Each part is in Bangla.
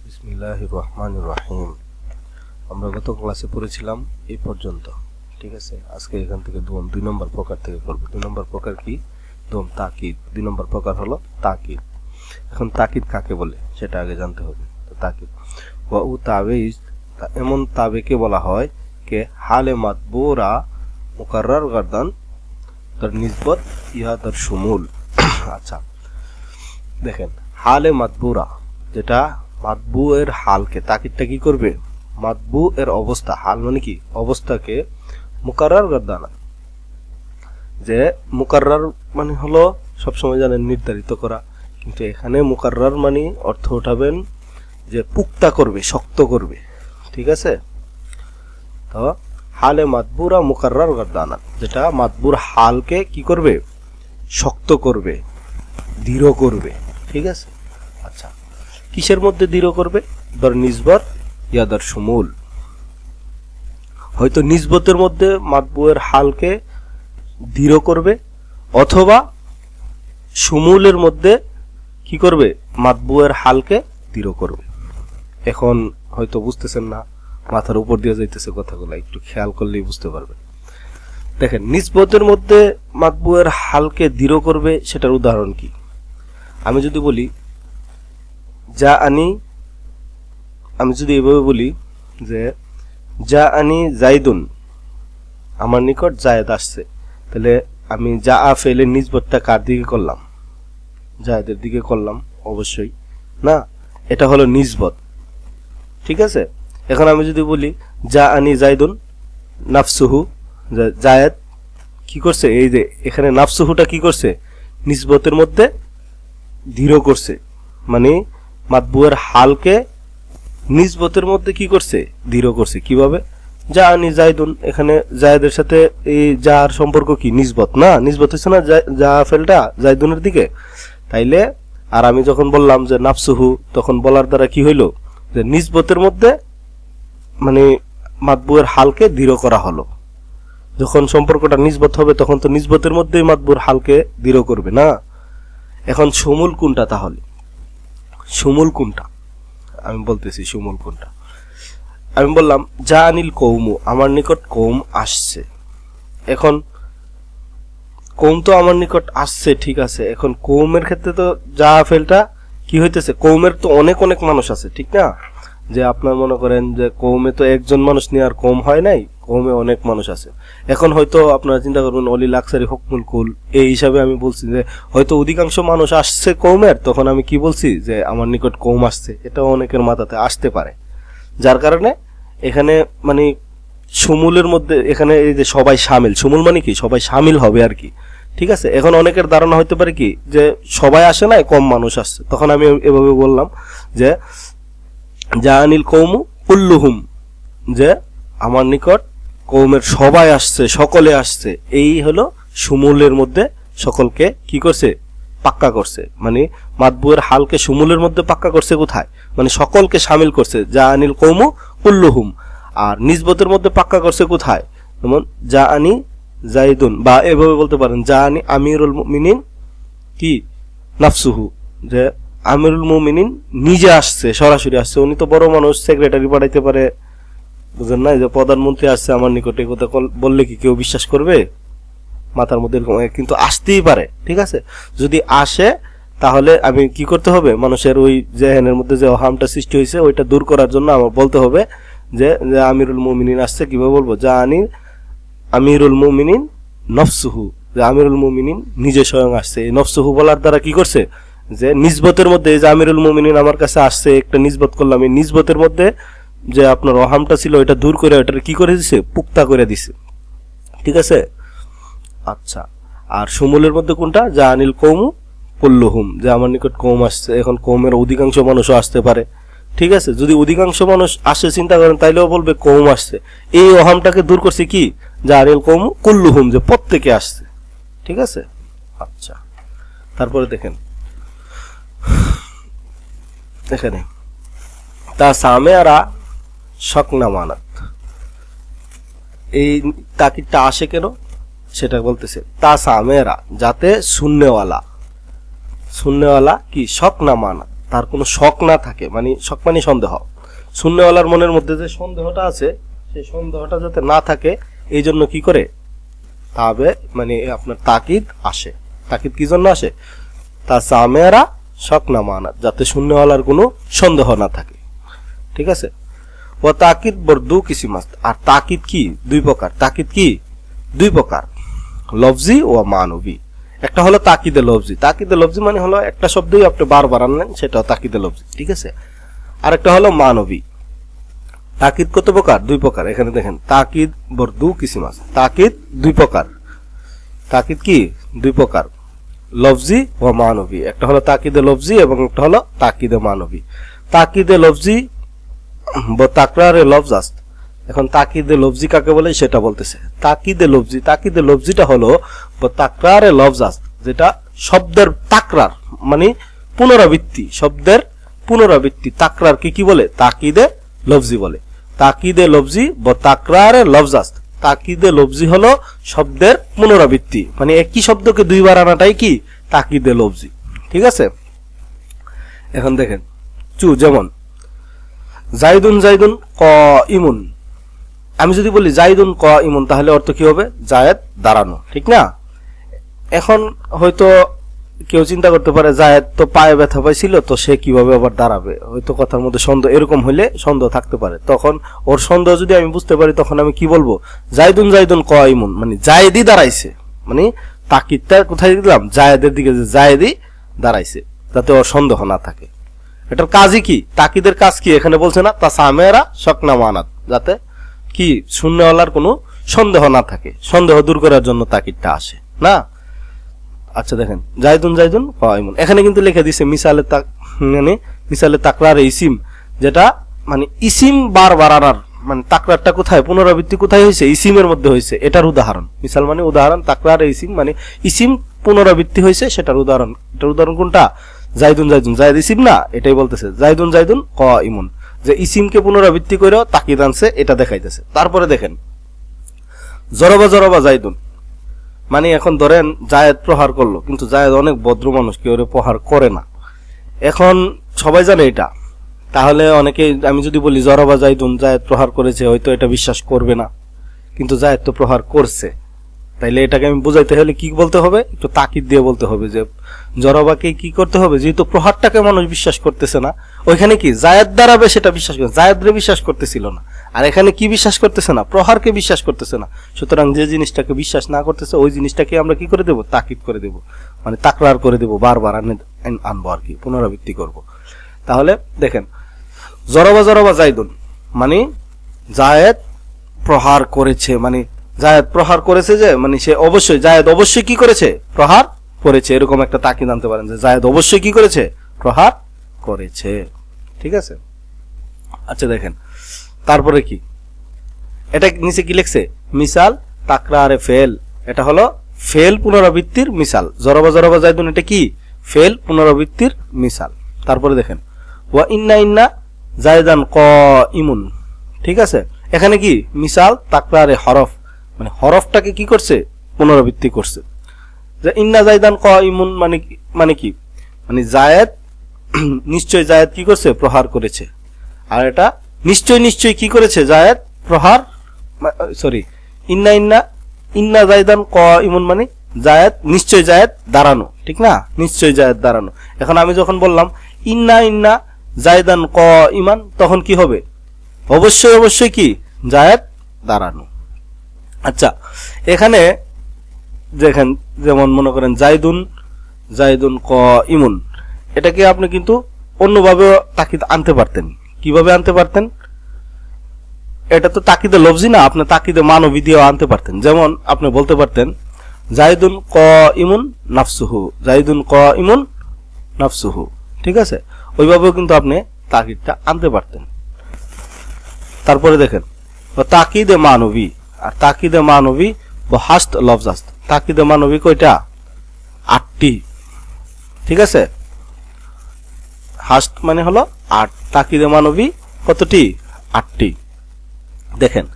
বিসমিল্লাহির রহমানির রহিম। আমরা গত ক্লাসে পড়েছিলাম এই পর্যন্ত, ঠিক আছে। আজকে এখান থেকে দোম 2 নম্বর প্রকার থেকে করব। 2 নম্বর প্রকার কি? দোম তাকিদ। 2 নম্বর প্রকার হলো তাকিদ। এখন তাকিদ কাকে বলে সেটা আগে জানতে হবে। তো তাকিদ ওয়া উ তাবিজ, এমন তাবেকে বলা হয় কে হালে মাতবুরা মুকাররার গার্দান তার নিসবত ইহা তার শুমুল। আচ্ছা দেখেন, হালে মাতবুরা যেটা মাতবু এর হালকে, তাকিদটা কি করবে? মাতবু এর অবস্থা, হাল মানে কি? অবস্থাকে মুকাররার গার্দানা, যে মুকাররার মানে হলো সবসময় জানেন নির্ধারিত করা, কিন্তু এখানে মুকাররার মানে অর্থ উঠাবেন যে পুক্তা করবে, শক্ত করবে, ঠিক আছে। তো হালে মাতবুরা মুকাররার গার্দানা, যেটা মাতবুর হালকে কি করবে? শক্ত করবে, দৃঢ় করবে, ঠিক আছে। আচ্ছা, কিসের মধ্যে দৃঢ় করবে? দর নিসবত ইয়াদার শুমুল, হয়তো নিসবতের মধ্যে মাতবুয়ের হালকে দৃঢ় করবে, অথবা শুমুলের মধ্যে কি করবে? মাতবুয়ের হালকে দৃঢ় করবে। এখন হয়তো বুঝতেছেন না, মাথার উপর দিয়ে যাইতেছে কথাগুলো, একটু খেয়াল করলেই বুঝতে পারবেন। দেখেন, নিসবতের মধ্যে মাতবুয়ের হালকে দৃঢ় করবে, সেটার উদাহরণ কি? আমি যদি বলি যা আনি, আমি যদি এভাবে বলি যে যা আনি জাইদুন, আমার নিকট জায়েদ আসছে, তাহলে আমি যা ফেলে নিসবতটা কার দিকে করলাম? জায়েদের দিকে করলাম অবশ্যই না, এটা হলো নিসবত, ঠিক আছে। এখন আমি যদি বলি যা আনি জাইদুন নাফসুহু, জায়েদ কি করছে? এই যে এখানে নাফসুহুটা কি করছে? নিসবতের মধ্যে দৃঢ় করছে, মানে মাতবুয়ের হালকে নিসবতের মধ্যে কি করছে? দৃঢ় করছে। কিভাবে? যা আনি জাইদুন, এখানে জায়েদের সাথে এই যার সম্পর্ক কি? নিসবত না, নিসবত হচ্ছে না যা ফেলটা জাইদুনের দিকে, তাইলে আর আমি যখন বললাম যে নাফসুহু, তখন বলার দ্বারা কি হইল? যে নিসবতের মধ্যে মানে মাতবুয়ের হালকে দৃঢ় করা হলো। যখন সম্পর্কটা নিসবত হবে তখন তো নিসবতের মধ্যেই মাতবুর হালকে দৃঢ় করবে না। এখন শুমুল কোনটা? তাহলে শুমুল কোনটা আমি বলতেছি, শুমুল কোনটা। আমি বললাম যা আনিল কৌমু, আমার নিকট কৌম আসছে। এখন কৌম তো আমার নিকট আসছে, ঠিক আছে। এখন কৌমের ক্ষেত্রে তো যা ফেলটা কি হইতেছে? কৌমের তো অনেক অনেক মানুষ আছে, ঠিক না? যে আপনার মনে করেন যে কৌমে তো একজন মানুষ নিয়ে আর কম হয় নাই, কৌমে অনেক মানুষ আছে। এখন হয়তো আপনারা চিন্তা করবেন অলি লাক্সারি হকমুল কুল, এই হিসাবে আমি বলছি যে হয়তো অধিকাংশ মানুষ আসছে কৌমের, তখন আমি কি বলছি? যে আমার নিকট কৌম আসছে। এটা অনেকের মাথাতে আসতে পারে, যার কারণে এখানে মানে শুমুলের মধ্যে এখানে এই যে সবাই শামিল, শুমুল মানে কি? সবাই শামিল হবে আর কি, ঠিক আছে। এখন অনেকের ধারণা হইতে পারে কি যে সবাই আসে না, কম মানুষ আসছে, তখন আমি এভাবে বললাম যে যা আনিল কৌমু কুল্লুহুম, যে আমার নিকট কৌমের সবাই আসছে, সকলে আসছে। এই হলো শুমুলের মধ্যে সকলকে কি করছে? পাক্কা করছে, মানে মাতবুয়ের হালকে শুমুলের মধ্যে পাক্কা করছে। কোথায়? মানে সকলকে শামিল করছে, যা আনিল কৌমু কুল্লুহুম। আর নিসবতের মধ্যে পাক্কা করছে কোথায়? যেমন যা আনি জাইদুন, বা এভাবে বলতে পারেন যা আনি আমিরুল মুমিনিন কি নাফসুহু, যে আমিরুল মুমিনিন নিজে আসছে, সরাসরি আসছে। উনি তো বড় মানুষ, সেক্রেটারি পাঠাইতে পারে, বুঝেন না? যে প্রধানমন্ত্রী আসছে আমার নিকটে, কথা বললে কি কেউ বিশ্বাস করবে? মাথার মধ্যে এরকম, কিন্তু আসতেই পারে, ঠিক আছে। যদি আসে তাহলে আমি কি করতে হবে? মানুষের ওই জেহেনের মধ্যে যে অহামটা সৃষ্টি হয়েছে ওইটা দূর করার জন্য আমার বলতে হবে যে আমিরুল মুমিনিন আসছে। কিভাবে বলবো? যা আনি আমিরুল মুমিনিন নফসুহু, যে আমিরুল মুমিনিন নিজে স্বয়ং আসছে। এই নফসুহু বলার দ্বারা কি করছে? যে নিসবতের মধ্যে যে আমিরুল মুমিনিন আমার কাছে আসছে, একটা নিসবত করলাম, এই নিসবতের মধ্যে যে আপনার অহামটা ছিল ওইটা দূর করে ওইটা কি করে দিছে? পুক্তা করে দিছে, ঠিক আছে। আচ্ছা, আর শুমুলের মধ্যে কোনটা? যা আনিল কৌমু কুল্লুহুম, যে আমার নিকট কৌম আসছে। এখন কৌমের অধিকাংশ মানুষও আসতে পারে, ঠিক আছে। যদি অধিকাংশ মানুষ আসে চিন্তা করেন, তাইলেও বলবে কৌম আসছে। এই অহামটাকে দূর করছে কি? যা আনিল কৌমু কুল্লুহুম, যে প্রত্যেকে আসছে, ঠিক আছে। আচ্ছা, তারপরে দেখেন এখানে তা সামেরা শকনা মানাত, এই তাকিদটা আসে কেন সেটা বলতেছে। তা সামেরা, যাতে শূন্যওয়ালা কি শক না মানা, তার কোনো শক না থাকে, মানে শক মানে সন্দেহ, শূন্যওয়ালার মনের মধ্যে যে সন্দেহটা আছে সেই সন্দেহটা যাতে না থাকে এই জন্য কি করে তবে মানে আপনার তাকিদ আসে। তাকিদ কি জন্য আসে? তা সামেরা শক না মানাত, যাতে শূন্যওয়ালার কোনো সন্দেহ না থাকে। ঠিক আছে। ও তাকিদ বর্দু কিসিম আছে, আর তাকিদ কি দুই প্রকার। তাকিদ কি দুই প্রকার, লফজি ও মানবী। একটা হলো তাকিদে লফজি। তাকিদে লফজি মানে হলো একটা শব্দই আপনি বারবার আনলেন, সেটাও তাকিদে লফজি। ঠিক আছে। আর একটা হলো মানবী। তাকিদ কত প্রকার? দুই প্রকার। এখানে দেখেন তাকিদ বর্দু কিসিম আছে, তাকিদ দুই প্রকার। তাকিদ কি দুই প্রকার, লফজি ও মানবী। একটা হলো তাকিদে লফজি এবং একটা হলো তাকিদে মানবী। তাকিদে লফজি তাকরারে লফজ আস্ত। এখন তাকিদে লফজি কাকে বলে সেটা বলতেছে। তাকিদে লফজি, তাকিদে লফজিটা হলো তাকরারে লফজ আস্ত, যেটা শব্দের তাকরার মানে পুনরাবৃত্তি, শব্দের পুনরাবৃত্তি। তাকরার কি বলে? তাকিদে লফজি বলে। তাকিদে লফজি তাকরারে লফজ আস্ত। তাকিদে লফজি হলো শব্দের পুনরাবৃত্তি, মানে একই শব্দকে দুইবার আনাটাই কি তাকিদে লফজি। ঠিক আছে। এখন দেখেন যেমন জাইদুন জাইদুন ক ইমুন। আমি যদি বলি জাইদুন ক ইমুন তাহলে অর্থ কি হবে? জায়েদ দাঁড়ানো, ঠিক না? এখন হয়তো কেউ চিন্তা করতে পারে জায়েদ তো পায়ে ব্যথা পাইছিল, তো সে কিভাবে আবার দাঁড়াবে? হয়তো কথার মধ্যে সন্দেহ, এরকম হইলে সন্দেহ থাকতে পারে। তখন ওর সন্দেহ যদি আমি বুঝতে পারি তখন আমি কি বলবো? জাইদুন জাইদুন ক ইমুন, মানে জায়েদই দাঁড়াইছে, মানে তাকিদটা কোথায় দিলাম? জায়েদের দিকে, যে জায়েদই দাঁড়াইছে, যাতে ওর সন্দেহ না থাকে। এটার কাজই কি? তাকিদের কাজ কি এখানে বলছে না? তা সামেরা শকনা মানাত, যাতে কি শূন্যওয়ালার কোনো সন্দেহ না থাকে, সন্দেহ দূর করার জন্য তাকিদটা আসে না। আচ্ছা দেখেন জাইদুন জাইদুন কাইমুন, এখানে কিন্তু লিখে দিছে মিসালে মানে মিসালে তাকরার ইসিম, যেটা মানে ইসিম বারবার আনার মানে তাকরারটা কোথায়, পুনরাবৃত্তি কোথায় হয়েছে? ইসিমের মধ্যে হয়েছে। এটার উদাহরণ, মিসাল মানে উদাহরণ, তাকরার ইসিম মানে ইসিম পুনরাবৃত্তি হয়েছে, সেটার উদাহরণ। এটার উদাহরণ কোনটা? জাইদুন জাইদুন, জায়েদ ইসিম না, এটাই বলতেছে জাইদুন জাইদুন কাইমুন, যে ইসিমকে পুনরাবৃত্তি করেও তাকিদ আনছে, এটা দেখাইতেছে। তারপরে দেখেন জরবা জরবা জাইদুন, মানে এখন ধরেন জায়েদ প্রহার করলো, কিন্তু জায়েদ অনেক ভদ্র মানুষ, কেউ প্রহার করে না। এখন সবাই জানে এটা, তাহলে অনেকে আমি যদি বলি জরবা জাইদুন, জায়েদ প্রহার করেছে, হয়তো এটা বিশ্বাস করবে না, কিন্তু জায়েদ তো প্রহার করছে। তাইলে এটাকে আমি বুঝাইতে হলে কি বলতে হবে? একটু তাকিদ দিয়ে বলতে হবে যে জরবাকে কি করতে হবে, যেহেতু প্রহারটাকে মানুষ বিশ্বাস করতেছে না, ওইখানে কি জায়েদ দাঁড়াবে সেটা বিশ্বাস করে, জায়েদরে বিশ্বাস করতেছিল না। আর এখানে কি বিশ্বাস করতেছে না? প্রহারকে বিশ্বাস করতেছে না। সুতরাং যে জিনিসটাকে বিশ্বাস না করতেছে ওই জিনিসটাকে আমরা কি করে দেব? তাকিদ করে দেব, মানে তাকরার করে দেব, বারবার আনবো আর কি, পুনরাবৃত্তি করব। তাহলে দেখেন জরবা জরবা জাইদুন, মানে জায়েদ প্রহার করেছে, মানে জায়েদ প্রহার করেছে, যে মানে সে অবশ্যই, জায়েদ অবশ্যই কি করেছে? প্রহার করেছে। এরকম একটা তাকিদ আনতে পারেন যে জায়েদ অবশ্যই কি করেছে? প্রহার করেছে। ঠিক আছে। আচ্ছা দেখেন তারপরে কি, এটা নিচে কি লিখছে? মিসাল তাকরারে ফেল, এটা হলো ফেল পুনরাবৃত্তির মিসাল। জরবা জরবা জাইদুন এটা কি? ফেল পুনরাবৃত্তির মিসাল। তারপরে দেখেন ওয়া ইন্না ইন্না জাইদান কাইমুন, ঠিক আছে। এখানে কি মিসাল তাকরারে হরফ, মানে হরফটাকে কি করছে? পুনরাবৃত্তি করছে। যে ইন্না জাইদান কাইমুন মানে কি, মানে জায়েদ নিশ্চয়, জায়েদ কি করছে? প্রহার করেছে। আর এটা নিশ্চয় নিশ্চয় কি করেছে? জায়েদ প্রহার, সরি ইন্না ইন্না ইন্না জাইদান কাইমুন মানে জায়েদ নিশ্চয়, জায়েদ দাঁড়ানো, ঠিক না? নিশ্চয় জায়েদ দাঁড়ানো। এখন আমি যখন বললাম ইন্না ইন্না জাইদান কাইমান, তখন কি হবে? অবশ্যই অবশ্যই কি? জায়েদ দাঁড়ানো। আচ্ছা এখানে দেখেন, যেমন মনে করেন জাইদুন জাইদুন কাইমুন, এটাকে আপনি কিন্তু অন্যভাবে তাকিদ আনতে পারতেন। কিভাবে আনতে পারতেন? এটা তো তাকিদে লফজি না, আপনি তাকিদে মানবী দিয়েও আনতে পারতেন। যেমন আপনি বলতে পারতেন জাইদুন কাইমুন নাফসুহু, জাইদুন কাইমুন নাফসুহু, ঠিক আছে। ওইভাবেও কিন্তু আপনি তাকিদটা আনতে পারতেন। তারপরে দেখেন তাকিদে মানবী, আর তাকিদে মানবী হাস্ত লফজাস্ত। তাকিদে মানবী কয়টা? 8টি, ঠিক আছে। হাস্ত মানে হলো 8, তাকিদে মানবী কতটি? 8টি। দেখেন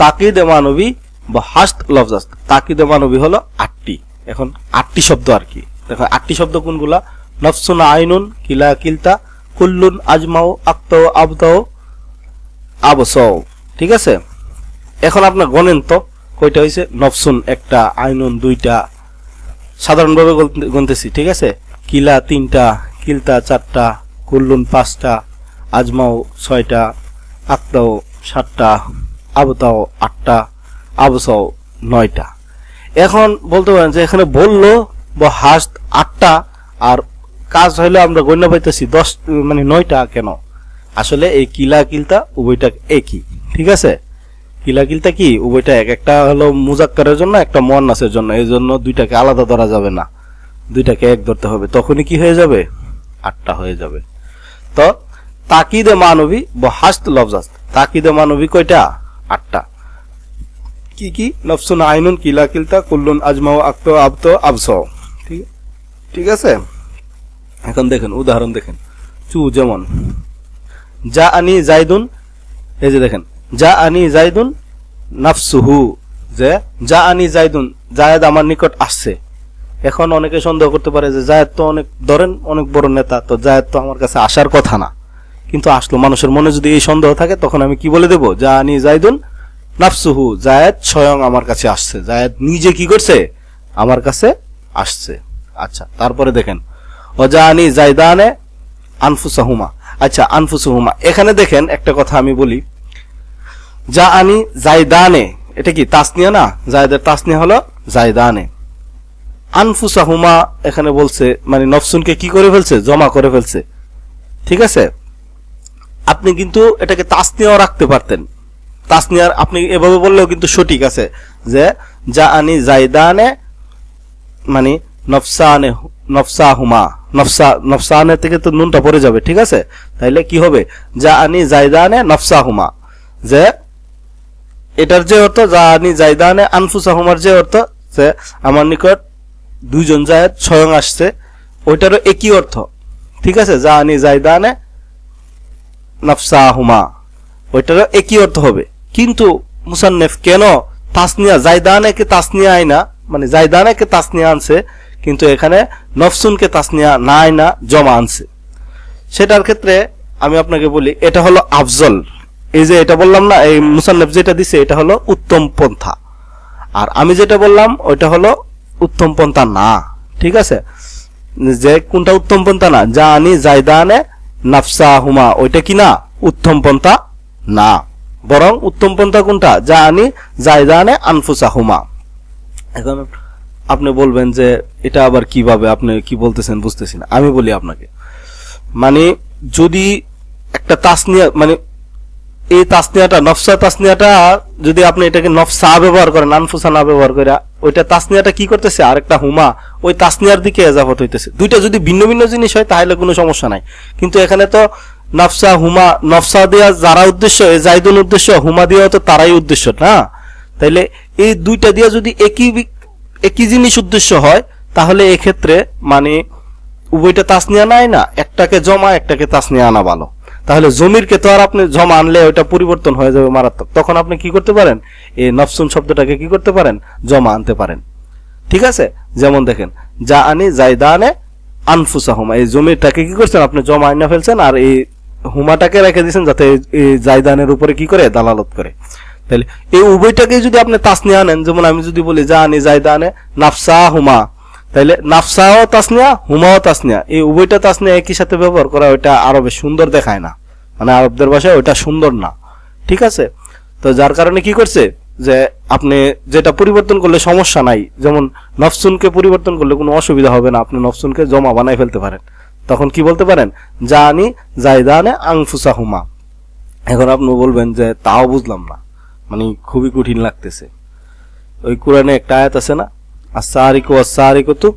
তাকিদে মানবী বা হাস্ত লফজাস্ত, তাকিদে মানবী হলো 8টি। এখন 8টি শব্দ আর কি। দেখো 8টি শব্দ কোনগুলা? নফসুন আইনুন কিলা কিলতা কুল্লুন আজমাও আক্তাও আবতাও আবসাও। ঠিক আছে, এখন আপনার গণেন তো কয়টা হয়েছে? নফসুন একটা, আইনুন দুইটা, সাধারণভাবে গুনতেছি। ঠিক আছে, কিলা তিনটা, কিলতা চারটা, কুল্লুন পাঁচটা, আজমাও ছয়টা, আক্তাও সাতটা, আবতাও আটটা, আবসাও নয়টা। এখন বলতে পারেন যে এখানে বললো বা হাস্ত আটটা আর কাজ হইলে আমরা গণ্য পাইতেছি 10 মানে 9টা কেন? আসলে এই কিলা কিলতা উভয়টা একই। ঠিক আছে, কিলা কিলতা কি উভয়টা এক, একটা হলো মুজাক্কারের জন্য, একটা মুয়ান্নাসের জন্য, এই জন্য দুইটাকে আলাদা ধরা যাবে না, দুইটাকে এক ধরতে হবে, তখনই কি হয়ে যাবে? 8টা হয়ে যাবে। তো তাকিদে মানবী বা হাস্ত লফজাত, তাকিদে মানবী কয়টা? 8টা। কি কি? নফসুন, আইনুন, কিলা কিলতা, কুল্লুন আজমাও আক্তাও আবতাও আবসাও। ঠিক আছে, এখন দেখেন উদাহরণ দেখেন। চু যেমন যা আনি জাইদুন, এই যে দেখেন যা আনি জাইদুন নাফসুহু, যে যা আনি জাইদুন, জায়েদ আমার নিকট আসছে। এখন অনেকে সন্দেহ করতে পারে যে জায়েদ তো অনেক, ধরেন অনেক বড় নেতা, তো জায়েদ তো আমার কাছে আসার কথা না, কিন্তু আসলো। মানুষের মনে যদি এই সন্দেহ থাকে তখন আমি কি বলে দেব? যা আনি জাইদুন নাফসুহু, জায়েদ স্বয়ং আমার কাছে আসছে, জায়েদ নিজে কি করছে? আমার কাছে আসছে। আচ্ছা, তারপরে দেখেন অজানি জাইদানে আনফুসাহুমা। আচ্ছা, আনফুসাহুমা, এখানে দেখেন একটা কথা আমি বলি, যা আনি জাইদানে, এটা কি তাসনিয়া না? জায়দের তাসনিয়া হলো জাইদানে। আনফুসাহুমা এখানে বলছে মানে নফসুনকে কি করে ফেলছে? জমা করে ফেলছে। ঠিক আছে, আপনি কিন্তু এটাকে তাসনিয়াও রাখতে পারতেন, তাসনিয়ার আপনি এভাবে বললেও কিন্তু সঠিক আছে, যে যা আনি জাইদানে মানে নফসানে, নফসাহুমা, নফসানে থেকে তো নুনটা পড়ে যাবে। ঠিক আছে, তাইলে কি হবে? যা আনি জাইদানে নফসাহুমা, যে এটার যে অর্থ যা আনি জাইদানে আনফুসাহুমার যে অর্থ, যে আমার নিকট দুইজন জায়েদ স্বয়ং আসছে, ওইটারও একই অর্থ। ঠিক আছে, যা আনি জাইদানে নফসাহুমা, ওইটারও একই অর্থ হবে। কিন্তু মুসান্নেফ কেন তাসনিয়া জাইদানে কে তাসনিয়া আইনা, মানে জাইদানে কে তাসনিয়া আনছে, কিন্তু এখানে নফসুনকে তাসনিয়া না আইনা জমা আনছে? সেটার ক্ষেত্রে আমি আপনাকে বলি, এটা হলো আফজল। এই যে এটা বললাম না, এই মুসান্নেফ যেটা দিছে এটা হলো উত্তম পন্থা, আর আমি যেটা বললাম ওইটা হলো উত্তম পন্থা না। ঠিক আছে, যে কোনটা উত্তম পন্থা না? যা আনি জাইদানে নাফসাহুমা, ওইটা কি না? উত্তম পন্থা না, বরং উত্তম পন্থা কোনটা? যা আনি জাইদানে আনফুসাহুমা। এখন আপনি বলবেন যে এটা আবার কিভাবে, আপনি কি বলতেছেন বুঝতেছি না। আমি বলি আপনাকে, মানে যদি একটা তাসনিয়া, মানে এই তাসনিয়াটা নফসা তাসনিয়াটা যদি আপনি এটাকে নফসা ব্যবহার করেন, আনফুসা না ব্যবহার করে, ওইটা তাসনিয়াটা কি করতেছে? আরেকটা হুমা ওই তাসনিয়ার দিকে এজাফত হইতেছে। দুইটা যদি ভিন্ন ভিন্ন জিনিস হয় তাহলে কোনো সমস্যা নাই, কিন্তু এখানে তো নফসা হুমা, নফসা দেওয়া যারা উদ্দেশ্য, জাইদুন উদ্দেশ্য, হুমা দেওয়া তো তারাই উদ্দেশ্য না। তাইলে এই দুইটা দিয়া যদি একই জিনিস উদ্দেশ্য হয়, তাহলে এক্ষেত্রে মানে উভয়টা তাসনিয়া নাই না, একটাকে জমা একটাকে তাসনিয়া আনা ভালো। তাহলে জমিরকে তো আর আপনি জমা আনলে ওইটা পরিবর্তন হয়ে যাবে মারাত্মক, তখন আপনি কি করতে পারেন? এই নফসুন শব্দটাকে কি করতে পারেন? জমা আনতে পারেন। ঠিক আছে, যেমন দেখেন যা আনি জাইদানে আনফুসাহুমা, এই জমিরটাকে কি করছেন? আপনি জমা আইনা ফেলছেন, আর এই হুমাটাকে রেখে দিয়েছেন যাতে এই জাইদানের উপরে কি করে? দালালত করে। তাহলে এই উভয়টাকে যদি আপনি তাসনিয়া আনেন, যেমন আমি যদি বলি যা আনি জাইদানে নাফসাহুমা, তাইলে নাফসাও তাসনিয়া, হুমাও তাসনিয়া, এই উভয়টা তাসনিয়া একই সাথে ব্যবহার করা ওইটা আরবে সুন্দর দেখায় না, মানে আরবদের ভাষায় ওইটা সুন্দর না। ঠিক আছে, তো যার কারণে কি করছে যে আপনি যেটা পরিবর্তন করলে সমস্যা নাই, যেমন নফসুনকে পরিবর্তন করলে কোনো অসুবিধা হবে না, আপনি নফসুনকে জমা বানাই ফেলতে পারেন। তখন কি বলতে পারেন? জানি জাইদানে আনফুসাহুমা। এখন আপনি বলবেন যে তাও বুঝলাম না, মানে খুবই কঠিন লাগতেছে। ওই কোরআনে একটা আয়াত আছে না, আসারিকু আসারিকাতু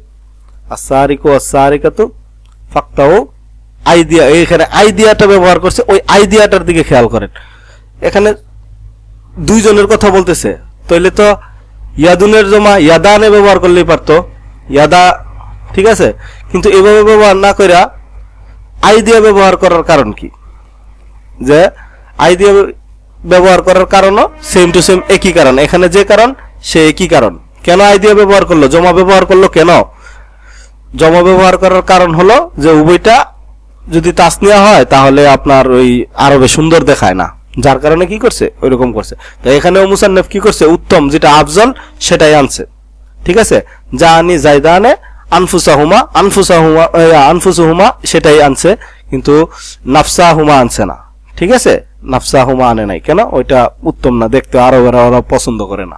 আসারিকু আসারিকাতু ফাক্তাও আইদিয়া, এখানে আইদিয়াটা ব্যবহার করছে, ওই আইদিয়াটার দিকে খেয়াল করেন। এখানে দুইজনের কথা বলতেছে, তাইলে তো ইয়াদুনের জমা ইয়াদানে ব্যবহার করলেই পারতো, ইয়াদা। ঠিক আছে, কিন্তু এভাবে ব্যবহার না কইরা আইদিয়া ব্যবহার করার কারণ কি? যে আইদিয়া ব্যবহার করার কারণও সেম টু সেম একই কারণ, এখানে যে কারণ সে একই কারণ। কেন আইদিয়া ব্যবহার করলো, জমা ব্যবহার করলো কেন? জমা ব্যবহার করার কারণ হলো যে উভয়টা যদি তাসনিয়া হয় তাহলে আপনার ওই আরবে সুন্দর দেখায় না, যার কারণে কি করছে ওইরকম করছে। তো এখানেও মুসান্নফ কি করছে, উত্তম যেটা আফজল সেটাই আনছে। ঠিক আছে, জানি জাইদানে আনফুসাহুমা আনফুসুহুমা সেটাই আনছে, কিন্তু নাফসাহুমা আনছে না। ঠিক আছে, নাফসাহুমা আনে নাই কেন, ওইটা উত্তম না দেখতে, আরবেরা ওরা পছন্দ করে না।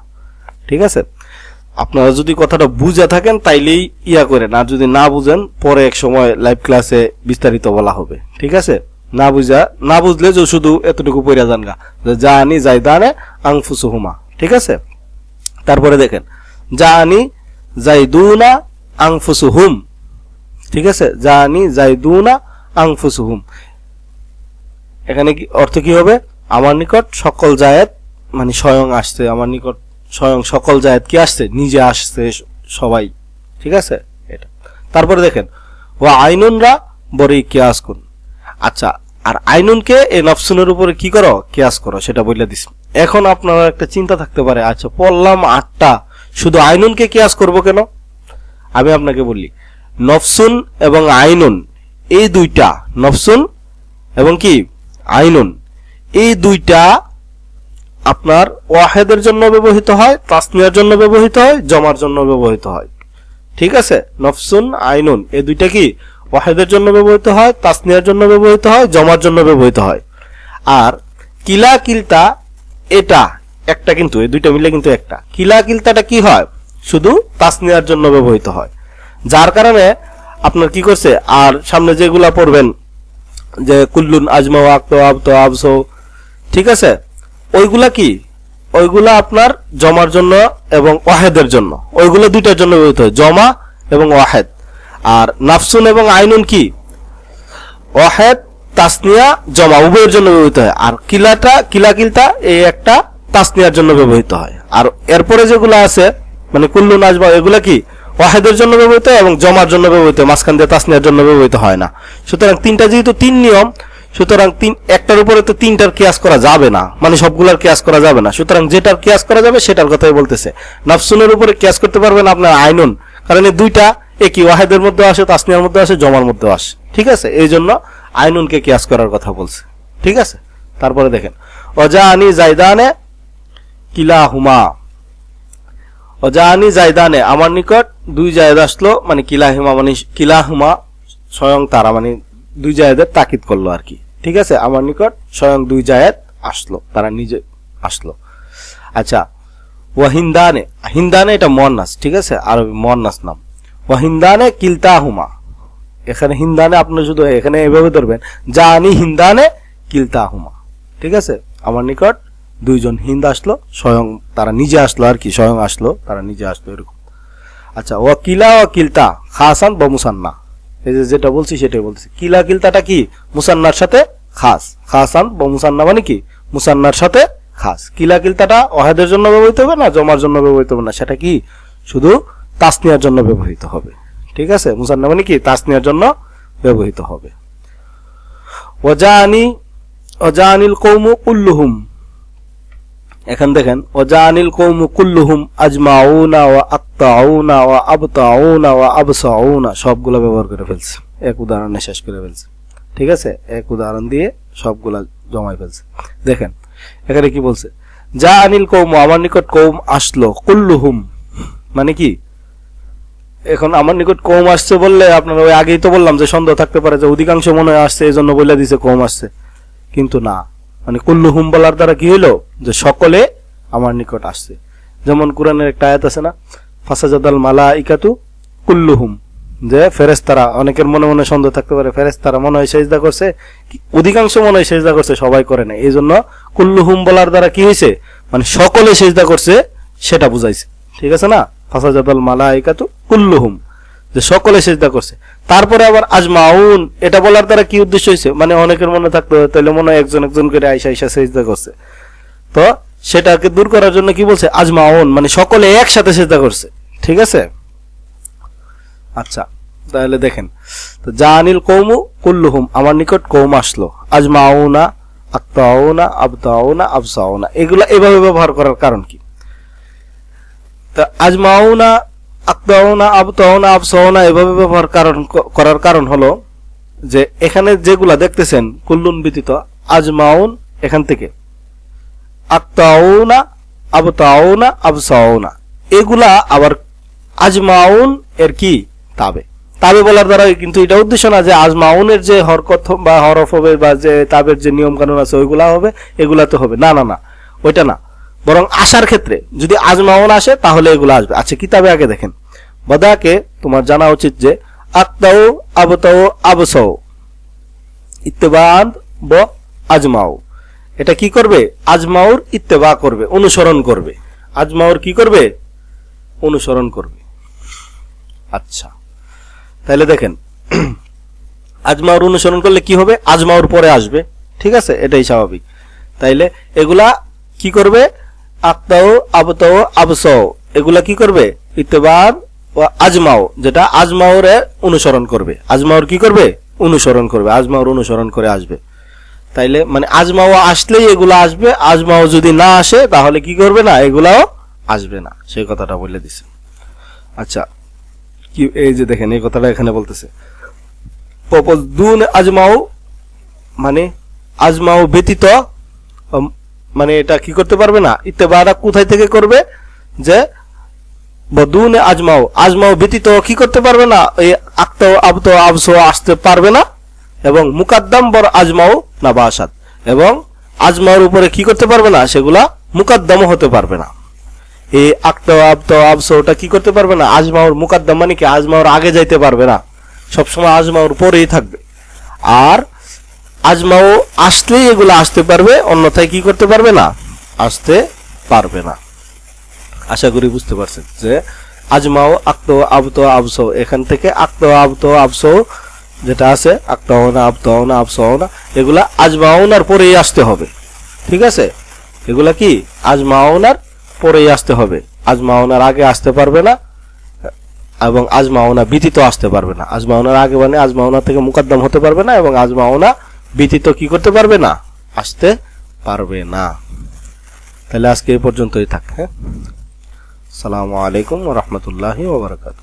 ঠিক আছে, আপনারা যদি কথাটা বুঝে থাকেন তাইলেই ইয়া করেন, আর যদি না বুঝেন পরে এক সময় লাইভ ক্লাসে বিস্তারিত বলা হবে। ঠিক আছে, না বুঝলে যে শুধু এতটুকু পড়া যান গা, জানি জাইদানে আনফুসুহুমা। ঠিক আছে, তারপরে দেখেন জানি জাইদুনা আনফুসুহুম। ঠিক আছে, জানি জাইদুনা আনফুসুহুম, এখানে কি অর্থ কি হবে, আমার নিকট সকল জায়েদ মানে স্বয়ং আসছে, আমার নিকট স্বয়ং সকল জায়েদ কি আসছে, নিজে আসছে সবাই। ঠিক আছে, এটা। তারপরে দেখেন ও আইনুনরা বড়ই কিয়াস কোন। আচ্ছা, আর আইনুনকে এই নফসুনের উপরে কি করো, কিয়াস করো, সেটা বলে দিস। এখন আপনারা একটা চিন্তা থাকতে পারে, আচ্ছা পড়লাম 8টা, শুধু আইনুনকে কিয়াস করব কেন? আমি আপনাকে বলি, নফসুন এবং আইনুন এই দুইটা, নফসুন এবং কি আইনুন এই দুইটা আপনার ওয়াহেদের জন্য ব্যবহৃত হয়, তাসনিয়ার জন্য ব্যবহৃত হয়, জমার জন্য ব্যবহৃত হয়। ঠিক আছে, নফসুন আইনুন এই দুইটা কি ওয়াহেদের জন্য ব্যবহৃত হয়, তাসনিয়ার জন্য ব্যবহৃত হয়, জমার জন্য ব্যবহৃত হয়। আর কিলা কিলতা এটা একটা, কিন্তু এই দুইটা মিলে কিন্তু একটা। কিলা কিলতাটা কি হয়, শুধু তাসনিয়ার জন্য ব্যবহৃত হয়, যার কারণে আপনার কি করছে, আর সামনে যেগুলা পড়বেন যে কুল্লুন আজমা আক্তো আবতো আবসো, ঠিক আছে, ওইগুলা কি, ওইগুলা আপনার জমার জন্য এবং ওয়াহেদের জন্য, ওইগুলো দুইটার জন্য ব্যবহৃত হয়, জমা এবং ওয়াহেদ। আর নাফসুন এবং আইনুন কি ওয়াহেদ তাসনিয়া জমা উভয়ের জন্য ব্যবহৃত হয়। আর কিলা কিলতা এই একটা তাসনিয়ার জন্য ব্যবহৃত হয়। আর এরপরে যেগুলো আছে মানে কুল্লুন আজমা, এগুলা কি ওয়াহেদের জন্য ব্যবহৃত হয় এবং জমার জন্য ব্যবহৃত হয়, মাঝখান দিয়ে তাসনিয়ার জন্য ব্যবহৃত হয় না। সুতরাং তিনটা যেহেতু 3 নিয়ম, সুতরাং একটার উপরে তো 3টার কিয়াস করা যাবে না, মানে সবগুলার কিয়াস করা যাবে না। সুতরাং যেটার কিয়াস করা যাবে সেটার কথাই বলতেছে। নফসুনের উপরে কিয়াস করতে পারবেন আপনার আইনুন, কারণ এই দুইটা একই ওয়াহেদের মধ্যে আসে, তাসনিয়ার মধ্যে আসে, জমার মধ্যে আসে। ঠিক আছে, এই জন্য আইনুনকে কিয়াস করার কথা বলছে। ঠিক আছে, তারপরে দেখেন ওজানি জাইদানে কিলাহুমা, ওজানি জাইদানে আমার নিকট 2 জায়েদ আসলো, মানে কিলাহুমা মানে কিলাহুমা স্বয়ং তারা, মানে 2 জায়েদের তাকিদ করলো আর কি। ঠিক আছে, আমার নিকট স্বয়ং 2 জায়েদ আসলো, তারা নিজে আসলো। আচ্ছা, ওয়াহিন্দানে, হিন্দানে এটা মুয়ান্নাস, ঠিক আছে, আরবি মুয়ান্নাস নাম। ওয়াহিন্দানে কিলতাহুমা, এখানে হিন্দানে আপনি শুধু এখানে এভাবে ধরবেন, জানি হিন্দানে কিলতাহুমা। ঠিক আছে, আমার নিকট 2 জন হিন্দ আসলো, স্বয়ং তারা নিজে আসলো আর কি, স্বয়ং আসলো, তারা নিজে আসলো, এরকম। আচ্ছা, ওয়াকিলা ওয়া কিলতা খাসান বা মুসান্না, এই যে যেটা বলছি সেটাই বলছি। কিলা কিলতাটা কি মুসান্নার সাথে খাস, খাসান বা মুসান্না মানে কি মুসান্নার সাথে খাস। কিলা কিলতাটা ওয়াহেদের জন্য ব্যবহৃত হবে না, জমার জন্য ব্যবহৃত হবে না, সেটা কি শুধু তাসনিয়ার জন্য ব্যবহৃত হবে। ঠিক আছে, মুসান্না মানে কি তাসনিয়ার জন্য ব্যবহৃত হবে। ওজানিল কওমু কুল্লুহুম, এখন দেখেন ওজানিল কওমু কুল্লুহুম আজমাউনা ওয়া আক্তাউনা ওয়া আবতাউনা ওয়া আবসাউনা, সবগুলা ব্যবহার করে ফেলছে, এক উদাহরণে শেষ করে ফেলছে। ঠিক আছে, এক উদাহরণ দিয়ে সবগুলা জমাই ফেলছে। দেখেন এখানে কি বলছে, যা আনিল কওমু আমার নিকট কওম আসলো, কুল্লুহুম মানে কি, এখন আমার নিকট কওম আসছে বললে আপনার ওই আগেই তো বললাম যে সন্দেহ থাকতে পারে যে অধিকাংশ মনে হয় আসছে এই জন্য বলে দিছে কওম আসছে, কিন্তু না, মানে কুল্লুহুম বলার দ্বারা কি হইলো যে সকলে আমার নিকট আসছে। যেমন কোরআনের একটা আয়াত আছে না, ফাসাজাদাল মালাইকাতু কুল্লুহুম, যে ফেরেশতারা, অনেকের মনে মনে সন্দেহ থাকতে পারে ফেরেশতারা মনে হয় সেজদা করছে, অধিকাংশ মনে হয় সেজদা করছে, সবাই করে না, এই জন্য কুল্লুহুম বলার দ্বারা কি হয়েছে, মানে সকলে সেজদা করছে সেটা বুঝাইছে। ঠিক আছে না, ফাসাজাদাল মালাইকাতু কুল্লুহুম, যে সকলে সেজদা করছে। তারপরে আবার আজমাউন এটা বলার দ্বারা কি উদ্দেশ্য হয়েছে, মানে অনেকের মনে থাকতে তাহলে মনে হয় একজন একজন করে আইসা আইসা সেজদা করছে, তো সেটাকে দূর করার জন্য কি বলছে আজমাউন, মানে সকলে একসাথে সেজদা করছে। ঠিক আছে, আচ্ছা তাহলে দেখেন, তো জানিল কওমু কুল্লুহুম আমার নিকট কওম আসলো, আজমাউনা আক্তাউনা আবতাউনা আবসাউনা, এগুলা এভাবে ব্যবহার করার কারণ কি? তা আজমাউনা আক্তাউনা আবতাউনা আবসাউনা এভাবে ব্যবহার করার কারণ হলো যে এখানে যেগুলা দেখতেছেন কুল্লুন ব্যতীত আজমাউন, এখান থেকে আক্তাউনা, আবতাউনা, আবসাউনা, এগুলা আবার আজমাউন এর কি তাবে। তাবে বলার দ্বারা কিন্তু এটা উদ্দেশ্য না যে আজমাউনের যে হরকত বা হরফ হবে বা যে তাবের যে নিয়ম কানুন আছে ওইগুলা হবে, এগুলা তো হবে না, না না, ওইটা না। বরং আসার ক্ষেত্রে যদি আজমাউন আসে তাহলে এগুলো আসবে। আচ্ছা কিতাবে আগে দেখেন, বদাকে তোমার জানা উচিত যে আক্তাউ, আবতাউ, আবসাউ, ইত্তেবাদ ব আজমাউ, এটা কি করবে? আজমাউর ইত্তেবা করবে, অনুসরণ করবে। আজমাউর কি করবে? অনুসরণ করবে। আচ্ছা তাহলে দেখেন আজমাউর অনুসরণ করলে কি হবে? আজমাউর পরে আসবে, ঠিক আছে, এটাই স্বাভাবিক। তাইলে এগুলা কি করবে? আক্তাউ, আবতাউ, আবসাউ, এগুলা কি করবে? ইত্তেবাদ ও আজমাউ, যেটা আজমাউর অনুসরণ করবে। আজমাউর কি করবে? অনুসরণ করবে, আজমাউর অনুসরণ করে আসবে। তাইলে মানে আজমাও আসলেই এগুলা আসবে, আজমাও যদি না আসে তাহলে কি করবে না? এগুলাও আসবে না, সেই কথাটা বলে দিছে। আচ্ছা কি এই যে দেখেন এই কথাটা এখানে বলতেছে দুন আজমাও, মানে আজমাও ব্যতীত, মানে এটা কি করতে পারবে না? ইত্তেবাদা কোথায় থেকে করবে? যে বদুন আজমাও, আজমাও ব্যতীত কি করতে পারবে না? এই আক্তাও, আবতাও, আবসাও আসতে পারবে না। এবং মুকাদ্দাম বর আজমাও না বাসাত, এবং আজমাওর উপরে কি করতে পারবে না? সেগুলা মুকাদ্দামও হতে পারবে না। এই আক্তাও, আবতাও, আবসাওটা কি করতে পারবে না? আজমাওর মুকাদ্দাম মানে কি? আজমাওর আগে যাইতে পারবে না, সবসময় আজমাওর পরেই থাকবে। আর আজমাও আসলেই এগুলো আসতে পারবে, অন্যথায় কি করতে পারবে না? আসতে পারবে না। আশা করি বুঝতে পারছেন যে আজমাও, আক্তাও, আবতাও, আবসাও, এখান থেকে আক্তাও, আবতাও, আবসাও যেটা আছে আক্তাউনা, আবতাউনা, আবসাউনা, এগুলা আজমাউনার পরেই আসতে হবে, ঠিক আছে? এগুলা কি আজমাউনার পরেই আসতে হবে, আজমাউনার আগে আসতে পারবে না, এবং আজমাউনা ব্যতীত আসতে পারবে না। আজমাউনার আগে মানে আজমাউনা থেকে মুকাদ্দাম হতে পারবে না, এবং আজমাউনা ব্যতীত কি করতে পারবে না? আসতে পারবে না। তাহলে আজকে এই পর্যন্তই থাক। হ্যাঁ, আসসালামু আলাইকুম ওয়া রাহমাতুল্লাহি ওয়া বারাকাতুহু।